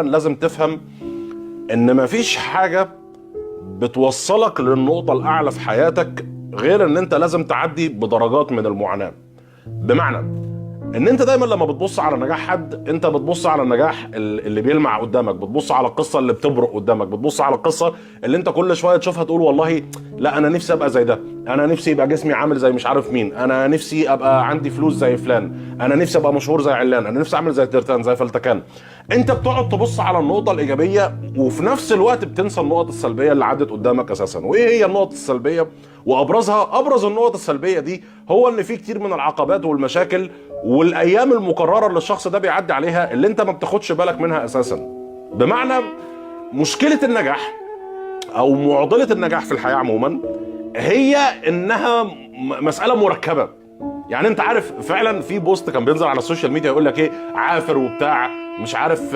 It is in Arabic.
لازم تفهم ان مفيش حاجة بتوصلك للنقطة الاعلى في حياتك غير ان انت لازم تعدي بدرجات من المعاناة. بمعنى ان انت دايما لما بتبص على نجاح حد انت بتبص على النجاح اللي بيلمع قدامك، بتبص على القصة اللي بتبرق قدامك، بتبص على القصة اللي انت كل شوية تشوفها تقول والله لا انا نفسي ابقى زي ده، انا نفسي يبقى جسمي عامل زي مش عارف مين، انا نفسي ابقى عندي فلوس زي فلان، انا نفسي ابقى مشهور زي علان، انا نفسي اعمل زي ترتان زي فلتكان. انت بتقعد تبص على النقطة الايجابية وفي نفس الوقت بتنسى النقط السلبية اللي عدت قدامك اساسا. وايه هي النقط السلبية؟ ابرز النقط السلبية دي هو ان في كتير من العقبات والمشاكل والايام المكرره اللي الشخص ده بيعدي عليها اللي انت ما بتاخدش بالك منها اساسا. بمعنى مشكله النجاح او معضله النجاح في الحياه عموما هي انها مساله مركبه. يعني انت عارف فعلا في بوست كان بينزل على السوشيال ميديا يقول لك ايه، عافر وبتاع مش عارف